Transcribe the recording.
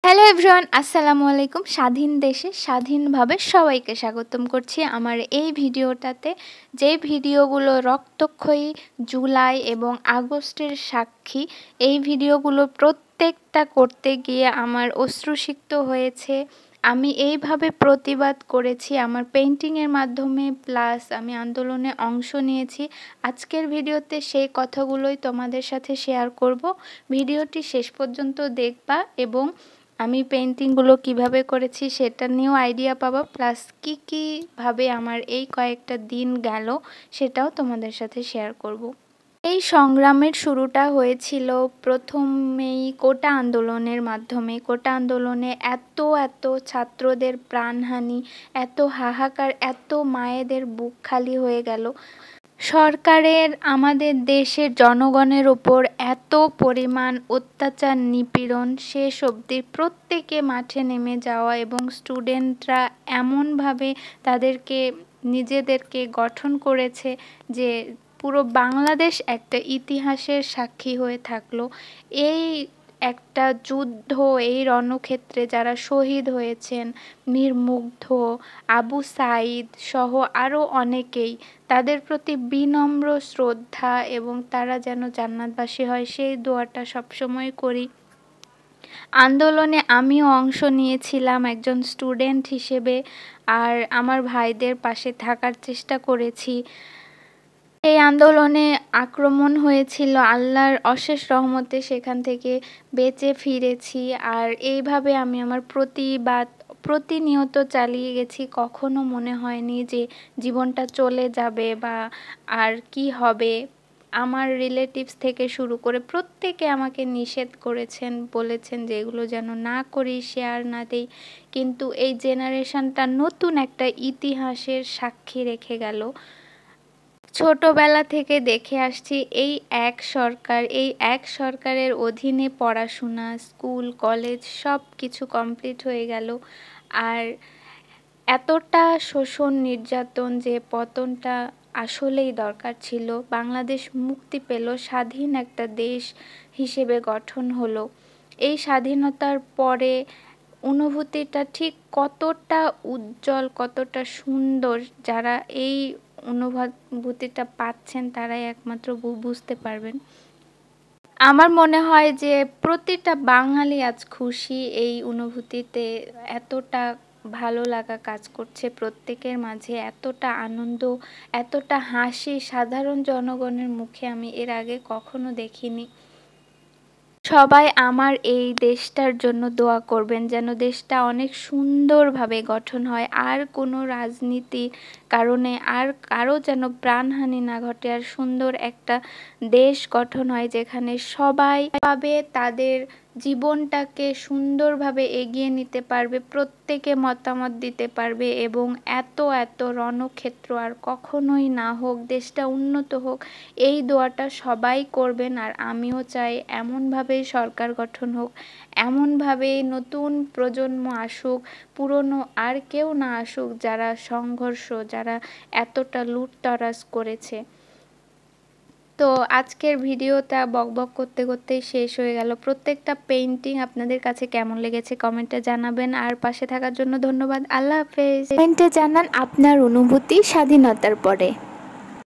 Hello everyone, আসসালামু আলাইকুম। স্বাধীন দেশে স্বাধীনভাবে সবাইকে স্বাগতম করছি আমার এই ভিডিওটাতে। যেই ভিডিওগুলো রক্তক্ষয়ী জুলাই এবং আগস্টের সাক্ষী, এই ভিডিওগুলো প্রত্যেকটা করতে গিয়ে আমার অশ্রুসিক্ত হয়েছে। আমি এইভাবে প্রতিবাদ করেছি আমার পেইন্টিংয়ের মাধ্যমে, প্লাস আমি আন্দোলনে অংশ নিয়েছি। আজকের ভিডিওতে সেই কথাগুলোই তোমাদের সাথে শেয়ার করব। ভিডিওটি শেষ পর্যন্ত দেখবা এবং আমি পেইন্টিংগুলো কিভাবে করেছি সেটা নিয়েও আইডিয়া পাবো, প্লাস কীভাবে আমার এই কয়েকটা দিন গেল সেটাও তোমাদের সাথে শেয়ার করব। এই সংগ্রামের শুরুটা হয়েছিল প্রথমেই কোটা আন্দোলনের মাধ্যমে। কোটা আন্দোলনে এত ছাত্রদের প্রাণহানি, এত হাহাকার, এত মায়েদের বুক খালি হয়ে গেল। সরকারের আমাদের দেশের জনগণের ওপর এত পরিমাণ অত্যাচার নিপীড়ন, শেষ অবধি প্রত্যেকে মাঠে নেমে যাওয়া এবং স্টুডেন্টরা এমনভাবে তাদেরকে নিজেদেরকে গঠন করেছে যে পুরো বাংলাদেশ একটা ইতিহাসের সাক্ষী হয়ে থাকলো। এই একটা যুদ্ধ, এই রণক্ষেত্রে যারা শহীদ হয়েছেন, মীর মুগ্ধ, আবু সাঈদ সহ আরও অনেকেই, তাদের প্রতি বিনম্র শ্রদ্ধা এবং তারা যেন জান্নাতবাসী হয় সেই দোয়াটা সবসময় করি। আন্দোলনে আমিও অংশ নিয়েছিলাম একজন স্টুডেন্ট হিসেবে, আর আমার ভাইদের পাশে থাকার চেষ্টা করেছি। এই আন্দোলনে আক্রমণ হয়েছিল, আল্লাহর অশেষ রহমতে সেখান থেকে বেঁচে ফিরেছি। আর এইভাবে আমি আমার প্রতিবাদ প্রতিনিয়ত চালিয়ে গেছি। কখনো মনে হয়নি যে জীবনটা চলে যাবে বা আর কি হবে। আমার রিলেটিভস থেকে শুরু করে প্রত্যেকে আমাকে নিষেধ করেছেন, বলেছেন যে এগুলো যেন না করি, শেয়ার না দেই। কিন্তু এই জেনারেশনটা নতুন একটা ইতিহাসের সাক্ষী রেখে গেল। ছোটবেলা থেকে দেখে আসছি এই এক সরকারের অধীনে পড়াশোনা, স্কুল, কলেজ সব কিছু কমপ্লিট হয়ে গেল। আর এতটা শোষণ নির্যাতন যে পতনটা আসলেই দরকার ছিল। বাংলাদেশ মুক্তি পেল, স্বাধীন একটা দেশ হিসেবে গঠন হলো। এই স্বাধীনতার পরে অনুভূতিটা ঠিক কতটা উজ্জ্বল, কতটা সুন্দর, যারা এই অনুভূতিটা পাচ্ছেন তারাই একমাত্র বুঝতে পারবেন। আমার মনে হয় যে প্রতিটা বাঙালি আজ খুশি এই অনুভূতিতে। এতটা ভালো লাগা কাজ করছে প্রত্যেকের মাঝে, এতটা আনন্দ, এতটা হাসি সাধারণ জনগণের মুখে আমি এর আগে কখনো দেখিনি। সবাই আমার এই দেশটার জন্য দোয়া করবেন যেন দেশটা অনেক সুন্দরভাবে গঠন হয়, আর কোনো রাজনীতির কারণে আর কারো যেন প্রাণহানি না ঘটে, আর সুন্দর একটা দেশ গঠন হয় যেখানে সবাই পাবে তাদের জীবনটাকে সুন্দরভাবে এগিয়ে নিতে পারবে, প্রত্যেকে মতামত দিতে পারবে এবং এত রণক্ষেত্র আর কখনোই না হোক, দেশটা উন্নত হোক, এই দোয়াটা সবাই করবেন। আর আমিও চাই এমনভাবেই সরকার গঠন হোক, এমনভাবেই নতুন প্রজন্ম আসুক, পুরনো আর কেউ না আসুক যারা সংঘর্ষ, যারা এতটা লুটতরাজ করেছে। তো আজকের ভিডিওটা বকবক করতে করতেই শেষ হয়ে গেল। প্রত্যেকটা পেইন্টিং আপনাদের কাছে কেমন লেগেছে কমেন্টে জানাবেন, আর পাশে থাকার জন্য ধন্যবাদ। আল্লাহ হাফেজ। কমেন্টে জানান আপনার অনুভূতি স্বাধীনতার পরে।